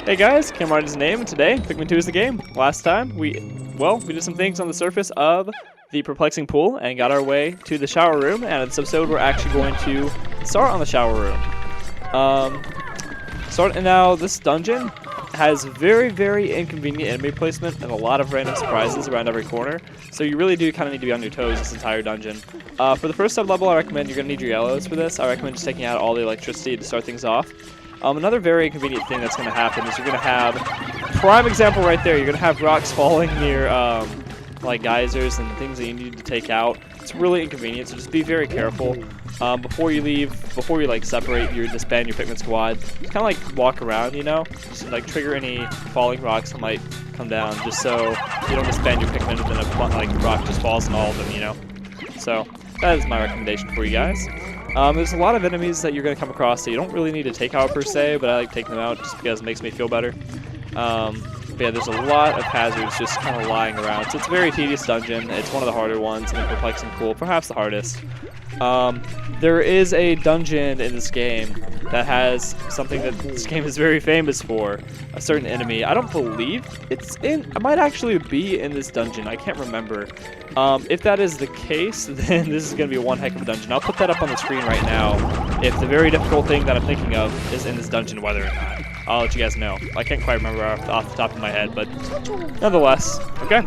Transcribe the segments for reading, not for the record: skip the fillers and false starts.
Hey guys, Cameron is his name, and today, Pikmin 2 is the game. Last time, we did some things on the surface of the perplexing pool and got our way to the shower room, and in this episode, we're actually going to start on the shower room. And now, this dungeon has very, very inconvenient enemy placement and a lot of random surprises around every corner, so you really do kind of need to be on your toes this entire dungeon. For the first sub-level, I recommend you're going to need your yellows for this. I recommend just taking out all the electricity to start things off. Another very inconvenient thing that's going to happen is you're going to have, prime example right there, you're going to have rocks falling near like geysers and things that you need to take out. It's really inconvenient, so just be very careful. Before you like separate, disband your Pikmin squad, just kind of like walk around, you know? Just like trigger any falling rocks that might come down, just so you don't disband your Pikmin and then a rock just falls on all of them, you know? So, that is my recommendation for you guys. There's a lot of enemies that you're going to come across that you don't really need to take out per se, but I like taking them out just because it makes me feel better. But yeah, there's a lot of hazards just kind of lying around, so it's a very tedious dungeon. It's one of the harder ones in the perplexing pool, perhaps the hardest. There is a dungeon in this game that has something that this game is very famous for, a certain enemy. I don't believe it might actually be in this dungeon, I can't remember. If that is the case, then this is going to be one heck of a dungeon. I'll put that up on the screen right now if the very difficult thing that I'm thinking of is in this dungeon, whether or not. I'll let you guys know. I can't quite remember off the top of my head, but nonetheless, okay.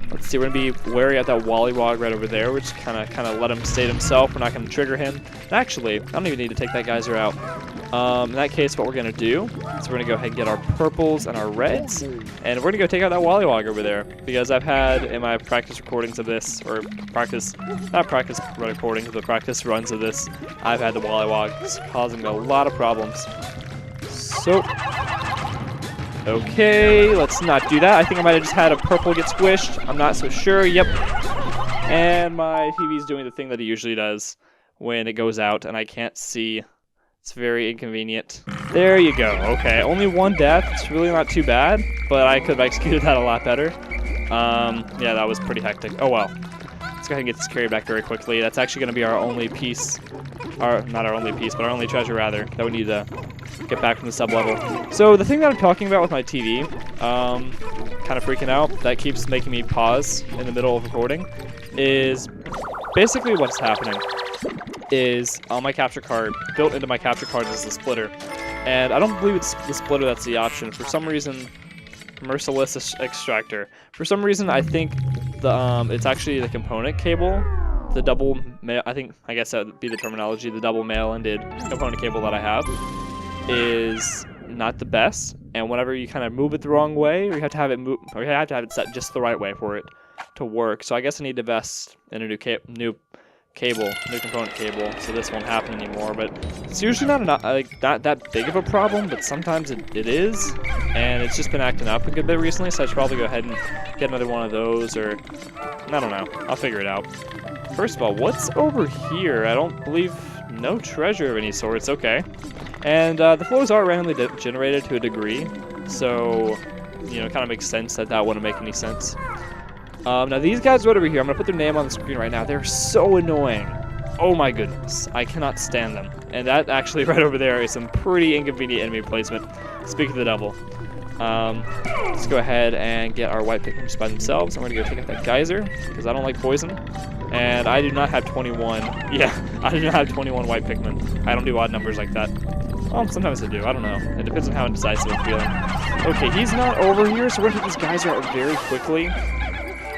Let's see, we're going to be wary at that Wollywog right over there. We're just kind of let him state himself. We're not going to trigger him. And actually, I don't even need to take that geyser out. In that case, what we're going to do is we're going to go ahead and get our purples and our reds. And we're going to go take out that Wollywog over there. Because I've had in my practice recordings of this, or not practice recordings, but practice runs of this, I've had the Wollywog causing me a lot of problems. So, okay, let's not do that. I think I might have just had a purple get squished. I'm not so sure. Yep. And my TV's doing the thing that it usually does when it goes out and I can't see. It's very inconvenient. There you go. Okay, only one death. It's really not too bad, but I could have executed that a lot better. Yeah, that was pretty hectic. Oh well. Let's go ahead and get this carried back very quickly. That's actually going to be our only piece. Not our only piece, but our only treasure, rather, that we need to get back from the sub-level. So the thing that I'm talking about with my TV, kind of freaking out, that keeps making me pause in the middle of recording, is basically what's happening is on my capture card, built into my capture card is the splitter. And I don't believe it's the splitter that's the option. For some reason, merciless extractor. For some reason, I think it's actually the component cable. The double male, I guess that would be the terminology, the double male-ended component cable that I have is not the best, and whenever you kind of move it the wrong way, or you have to have it set just the right way for it to work. So I guess I need to invest in a new component cable, so this won't happen anymore. But it's usually not that big of a problem, but sometimes it is, and it's just been acting up a good bit recently. So I should probably go ahead and get another one of those, or I don't know. I'll figure it out. First of all, what's over here? I don't believe no treasure of any sorts. Okay. And the floors are randomly generated to a degree, so, you know, it kind of makes sense that wouldn't make any sense. Now, these guys right over here, I'm going to put their name on the screen right now. They're so annoying. Oh my goodness. I cannot stand them. And that actually right over there is some pretty inconvenient enemy placement. Speak of the devil. Let's go ahead and get our white Pikmin just by themselves. I'm going to go take out that geyser, because I don't like poison. And I do not have 21. Yeah, I do not have 21 white Pikmin. I don't do odd numbers like that. Well, sometimes I do. I don't know. It depends on how indecisive I'm feeling. Okay, he's not over here, so we're going to take this geyser out very quickly.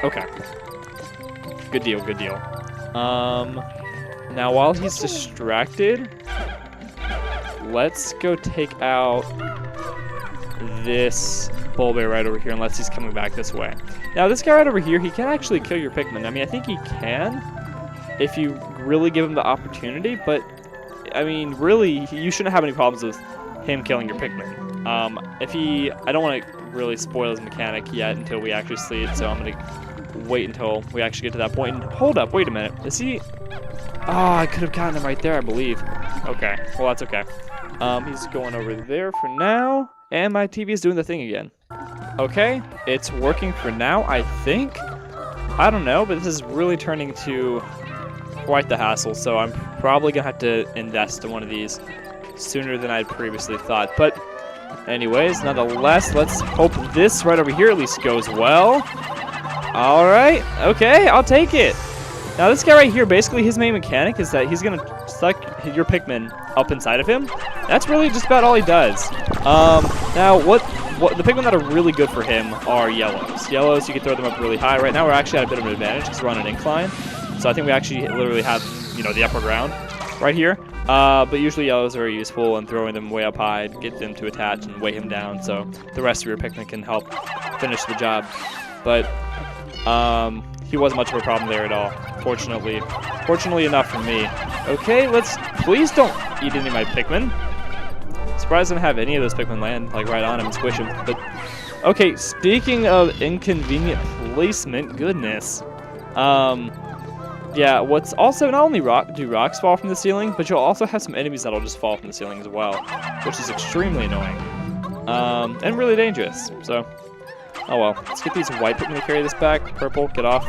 Okay. Good deal, good deal. Now while he's distracted, let's go take out this Bulbay right over here, unless he's coming back this way. Now this guy right over here, he can actually kill your Pikmin. I mean, I think he can, if you really give him the opportunity, but, I mean, really, you shouldn't have any problems with him killing your Pikmin. I don't want to really spoil his mechanic yet until we actually see it, so I'm going to wait until we actually get to that point. And hold up, wait a minute. Is he... Oh, I could have gotten him right there, I believe. Okay, well, that's okay. He's going over there for now, and my TV is doing the thing again. Okay, it's working for now, I think. I don't know, but this is really turning to quite the hassle, so I'm probably going to have to invest in one of these sooner than I'd previously thought. But Anyways, nonetheless, let's hope this right over here at least goes well. Alright, okay, I'll take it. Now this guy right here, basically his main mechanic is that he's going to suck your Pikmin up inside of him. That's really just about all he does. Now, what the Pikmin that are really good for him are yellows. Yellows, you can throw them up really high. Right now we're actually at a bit of an advantage because we're on an incline. So I think we actually literally have, you know, the upper ground right here. But usually yellows are useful, and throwing them way up high to get them to attach and weigh him down so the rest of your Pikmin can help finish the job. But he wasn't much of a problem there at all, fortunately. Fortunately enough for me. Okay, please don't eat any of my Pikmin. Surprised I didn't have any of those Pikmin land like right on him and squish him. But okay, speaking of inconvenient placement, goodness. Yeah, what's also not only do rocks fall from the ceiling, but you'll also have some enemies that'll just fall from the ceiling as well, which is extremely annoying. And really dangerous. So, oh well. Let's get these white Pikmin to carry this back. Purple, get off.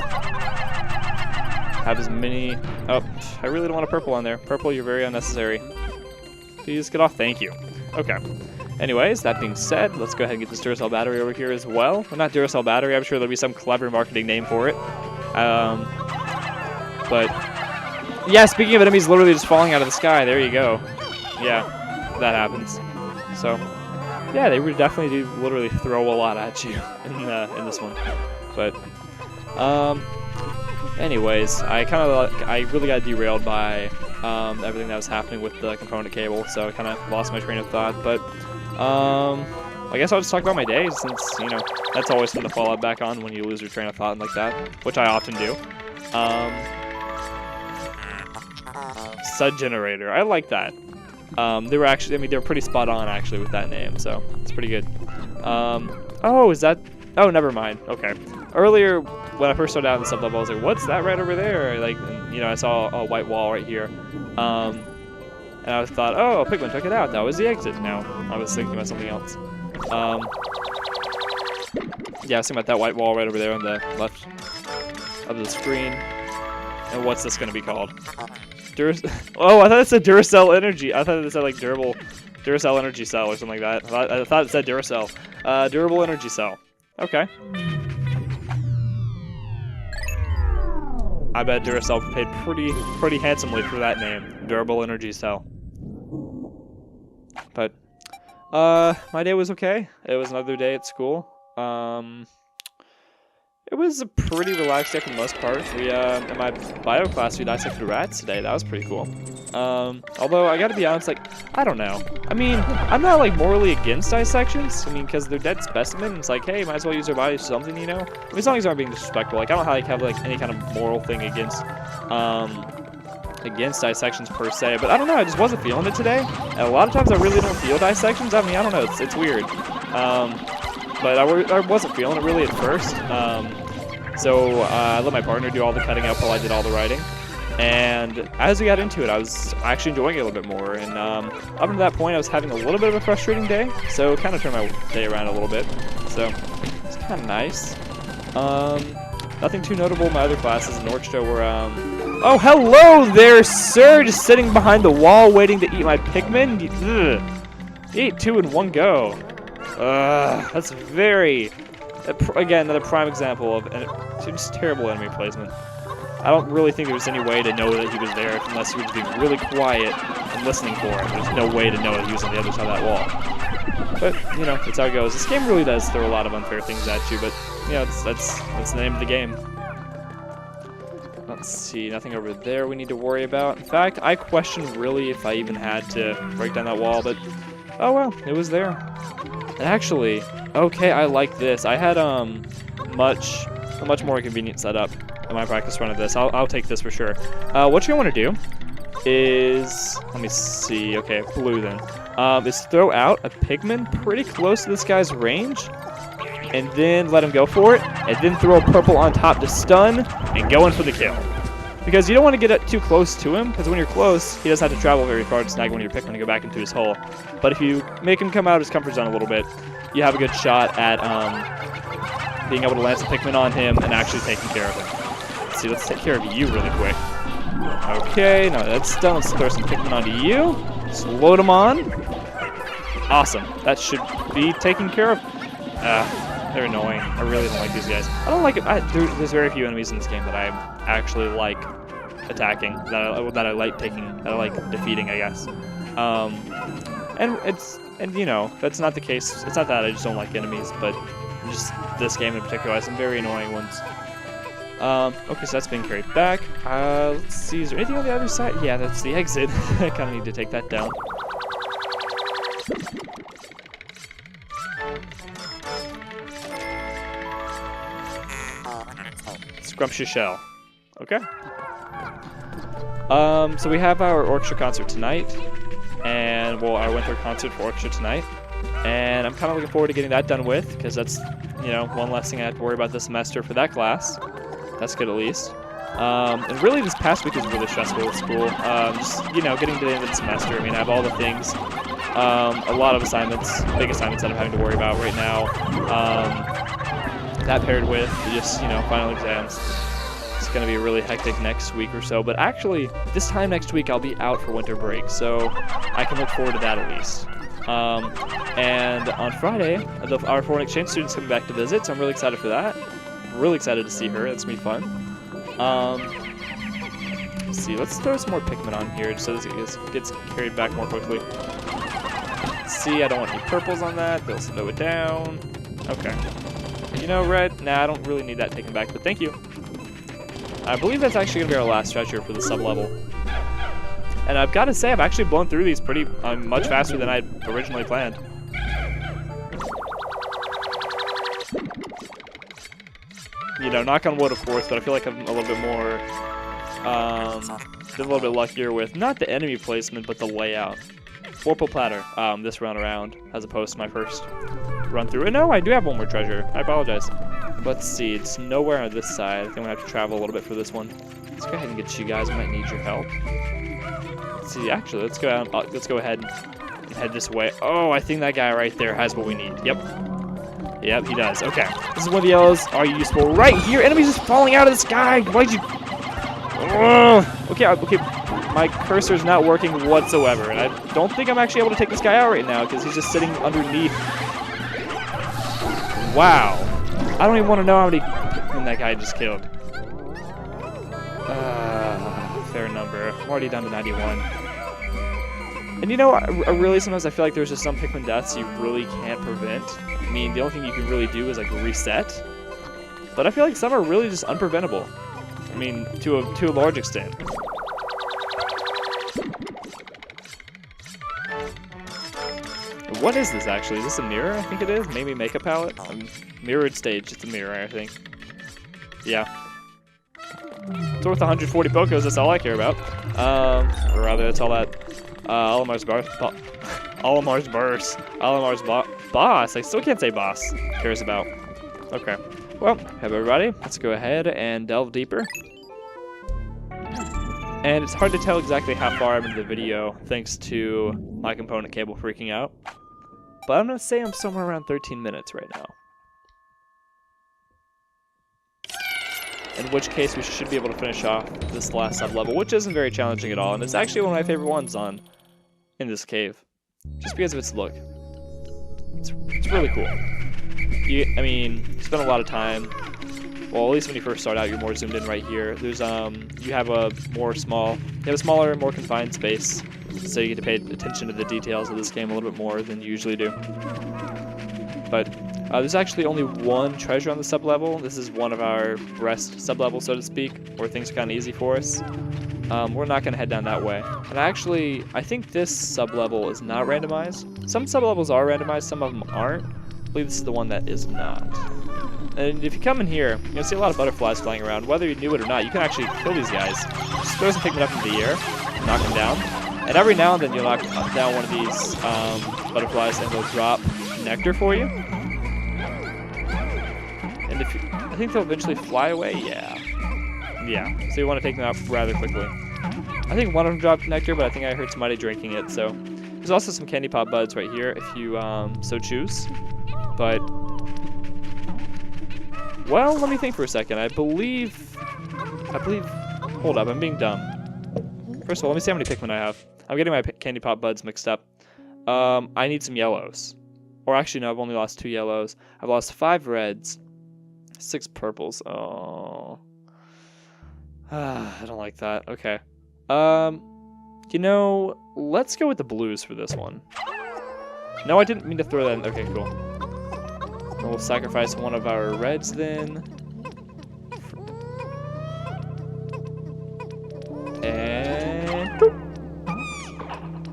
Have as many. Oh, I really don't want a purple on there. Purple, you're very unnecessary. Please get off. Thank you. Okay. Anyways, that being said, let's go ahead and get this Duracell battery over here as well. Well, not Duracell battery. I'm sure there'll be some clever marketing name for it. But yeah, speaking of enemies literally just falling out of the sky, there you go. Yeah, that happens. So yeah, they would definitely do literally throw a lot at you in this one. But anyways, I really got derailed by everything that was happening with the component cable, so I kind of lost my train of thought. But I guess I'll just talk about my day, since, you know, that's always fun to follow up back on when you lose your train of thought like that, which I often do. Sud Generator, I like that. They were actually, I mean, they were pretty spot on actually with that name, so it's pretty good. Oh, is that? Oh, never mind. Okay. Earlier, when I first started out in the sub level, I was like, "What's that right over there?" Like, and, you know, I saw a white wall right here, and I thought, "Oh, Pikmin, check it out. That was the exit." Now I was thinking about something else. Yeah, I was thinking about that white wall right over there on the left of the screen. And what's this going to be called? Oh, I thought it said Duracell Energy. I thought it said like Duracell Energy Cell or something like that. I thought it said Duracell. Durable Energy Cell. Okay. I bet Duracell paid pretty handsomely for that name, Durable Energy Cell. But my day was okay. It was another day at school. It was a pretty relaxed day for the most part. We, in my bio class, we dissected rats today. That was pretty cool. Although, I gotta be honest, like, I don't know. I mean, I'm not, like, morally against dissections. I mean, because they're dead specimens. It's like, hey, might as well use their bodies for something, you know? I mean, as long as they aren't being disrespectful. Like, I don't have like, any kind of moral thing against dissections per se. But I don't know, I just wasn't feeling it today. And a lot of times I really don't feel dissections. I mean, I don't know, it's weird. But I wasn't feeling it really at first. So I let my partner do all the cutting up while I did all the writing. And as we got into it, I was actually enjoying it a little bit more. And up until that point, I was having a little bit of a frustrating day. So it kind of turned my day around a little bit. So it's kind of nice. Nothing too notable in my other classes in orchestra were... Oh, hello there, sir! Just sitting behind the wall waiting to eat my Pikmin? Ugh. You ate two in one go. That's very... Again, another prime example of just terrible enemy placement. I don't really think there was any way to know that he was there unless he was being really quiet and listening for him. There's no way to know that he was on the other side of that wall. But, you know, that's how it goes. This game really does throw a lot of unfair things at you, but, you know, that's the name of the game. Let's see, nothing over there we need to worry about. In fact, I question really if I even had to break down that wall, but, oh well, it was there. And actually, okay, I like this. I had a much more convenient setup in my practice run of this. I'll take this for sure. What you're gonna want to do is, let me see. Okay, blue then. Is throw out a Pikmin pretty close to this guy's range, and then let him go for it, and then throw a purple on top to stun and go in for the kill. Because you don't want to get it too close to him, because when you're close, he doesn't have to travel very far to snag one of your Pikmin and go back into his hole. But if you make him come out of his comfort zone a little bit, you have a good shot at being able to land some Pikmin on him and actually taking care of him. Let's see, let's take care of you really quick. Okay, now that's done. Let's throw some Pikmin onto you. Just load them on. Awesome. That should be taken care of. They're annoying. I really don't like these guys. I don't like it. There's very few enemies in this game that I actually like attacking, that I like taking, that I like defeating, I guess. And you know, that's not the case. It's not that I just don't like enemies, but just this game in particular has some very annoying ones. Okay, so that's being carried back. Let's see, is there anything on the other side? Yeah, that's the exit. I kind of need to take that down. Scrumptious shell. Okay. So we have our orchestra concert tonight, and well, our winter concert for orchestra tonight, and I'm kind of looking forward to getting that done with, because that's, you know, one less thing I have to worry about this semester for that class. That's good at least. And really this past week is really stressful at school. Just, you know, getting to the end of the semester. I mean, I have all the things, a lot of assignments, big assignments that I'm having to worry about right now. That paired with just, you know, final exams. It's going to be really hectic next week or so. But actually, this time next week I'll be out for winter break, so I can look forward to that at least. And on Friday, our foreign exchange student's coming back to visit, so I'm really excited for that. I'm really excited to see her. That's going to be fun. Let's see. Let's throw some more Pikmin on here just so this gets carried back more quickly. Let's see, I don't want any purples on that. They'll slow it down. Okay. You know, red? Nah, I don't really need that taken back, but thank you. I believe that's actually going to be our last stretcher for the sub-level. And I've got to say, I've actually blown through these pretty much faster than I originally planned. You know, knock on wood, of course, but I feel like I'm a little bit more, been a little bit luckier with not the enemy placement, but the layout. Vorpal platter, this round around, as opposed to my first run through. And no, I do have one more treasure. I apologize. Let's see, it's nowhere on this side. I think I'm gonna have to travel a little bit for this one. Let's go ahead and get you guys. I might need your help. Let's see, actually, let's go out. Let's go ahead and head this way. Oh, I think that guy right there has what we need. Yep. Yep, he does. Okay. This is one of the yellows. Are you useful? Right here. Enemies just falling out of the sky. Why'd you? Okay. My cursor's not working whatsoever, and I don't think I'm actually able to take this guy out right now because he's just sitting underneath. Wow. I don't even want to know how many Pikmin that guy just killed. Fair number. I'm already down to 91. And you know, I really sometimes I feel like there's just some Pikmin deaths you really can't prevent. I mean, the only thing you can really do is like reset. But I feel like some are really just unpreventable. I mean, to a large extent. What is this actually? Is this a mirror? I think it is. Maybe makeup palette. Mirrored stage. It's a mirror, I think. Yeah. It's worth 140 Pokos. That's all I care about. Or rather, that's all that Alamar's boss. I still can't say boss. Cares about. Okay. Well, have everybody. Let's go ahead and delve deeper. And it's hard to tell exactly how far I'm into the video thanks to my component cable freaking out. But I'm going to say I'm somewhere around 13 minutes right now. In which case we should be able to finish off this last sub-level, which isn't very challenging at all. And it's actually one of my favorite ones in this cave. Just because of its look. It's really cool. I mean, you spend a lot of time. Well, at least when you first start out, you're more zoomed in right here. There's you have a smaller, more confined space, so you get to pay attention to the details of this game a little bit more than you usually do. But there's actually only one treasure on the sub-level. This is one of our rest sub-levels, so to speak, where things are kind of easy for us. We're not going to head down that way. And actually, I think this sub-level is not randomized. Some sub-levels are randomized, some of them aren't. I believe this is the one that is not. And if you come in here, you'll see a lot of butterflies flying around. Whether you knew it or not, you can actually kill these guys. Just throw some Pikmin up into the air, knock them down. And every now and then you'll knock down one of these butterflies and they'll drop nectar for you. And I think they'll eventually fly away, yeah. So you want to take them out rather quickly. I think one of them dropped nectar, but I think I heard somebody drinking it, so. There's also some candy pop buds right here if you so choose. But, well, let me think for a second. I believe, hold up, I'm being dumb. First of all, let me see how many Pikmin I have. I'm getting my candy pop buds mixed up. I need some yellows. Or actually, no, I've only lost 2 yellows. I've lost 5 reds, 6 purples. Oh. I don't like that. Okay. You know, let's go with the blues for this one. No, I didn't mean to throw that in. Okay, cool. And we'll sacrifice one of our reds then. And boop.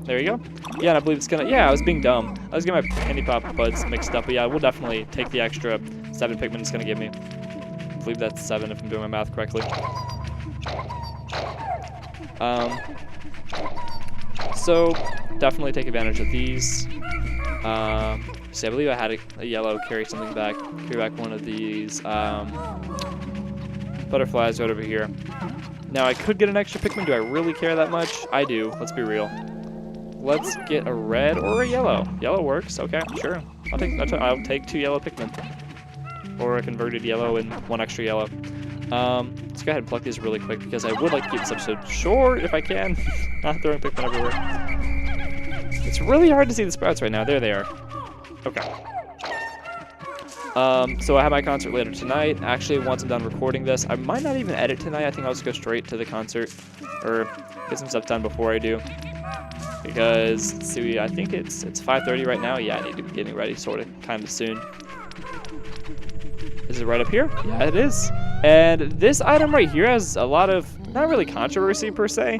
There you go. Yeah, and I believe it's gonna. Yeah, I was being dumb. I was getting my candy pop buds mixed up, but yeah, we'll definitely take the extra 7 Pikmin it's gonna give me. I believe that's 7 if I'm doing my math correctly. So definitely take advantage of these. See, I believe I had a yellow carry something back. Carry back one of these butterflies right over here. Now I could get an extra Pikmin. Do I really care that much? I do. Let's be real. Let's get a red or a yellow. Yellow works. Okay, sure. I'll take 2 yellow Pikmin, or a converted yellow and 1 extra yellow. Let's go ahead and pluck these really quick because I would like to keep this episode short if I can. Not throwing Pikmin everywhere. It's really hard to see the sprouts right now. There they are. Okay. So I have my concert later tonight. Actually, once I'm done recording this, I might not even edit tonight. I think I'll just go straight to the concert, or get some stuff done before I do. Because, let's see, I think it's 5:30 right now. Yeah, I need to be getting ready sort of kind of soon. Is it right up here? Yeah, it is. And this item right here has a lot of, not really controversy per se,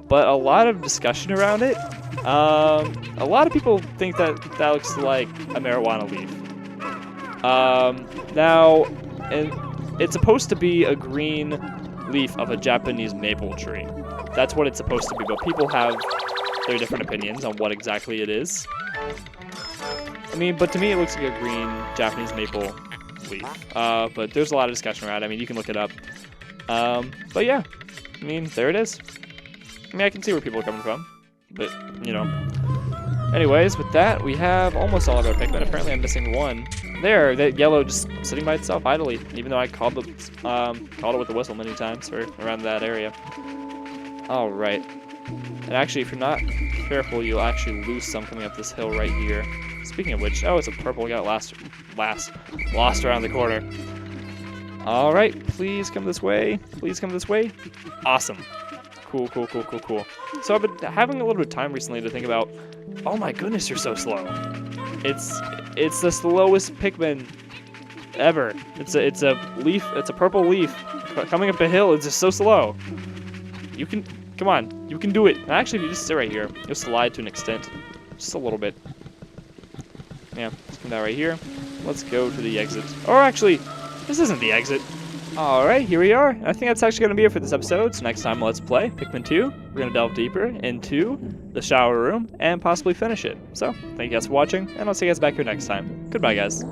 but a lot of discussion around it. A lot of people think that that looks like a marijuana leaf. Now, and it's supposed to be a green leaf of a Japanese maple tree. That's what it's supposed to be, but people have their different opinions on what exactly it is. I mean, but to me it looks like a green Japanese maple leaf. But there's a lot of discussion around it. I mean, you can look it up. But yeah, I mean, there it is. I mean, I can see where people are coming from, but, you know. Anyways, with that, we have almost all of our Pikmin. Apparently I'm missing 1. There, that yellow just sitting by itself idly, even though I called it with a whistle many times for around that area. Alright. And actually, if you're not careful, you'll actually lose some coming up this hill right here. Speaking of which, oh, it's a purple. We got lost around the corner. All right, please come this way. Please come this way. Awesome. Cool, cool, cool, cool, cool. So I've been having a little bit of time recently to think about, oh my goodness, you're so slow. It's the slowest Pikmin ever. It's a leaf. It's a purple leaf coming up a hill. It's just so slow. You can. Come on, you can do it. Actually, if you just sit right here, you'll slide to an extent. Just a little bit. Yeah, let's come down right here. Let's go to the exit. Or actually, this isn't the exit. Alright, here we are. I think that's actually going to be it for this episode. So next time, let's play Pikmin 2. We're going to delve deeper into the shower room and possibly finish it. So, thank you guys for watching, and I'll see you guys back here next time. Goodbye, guys.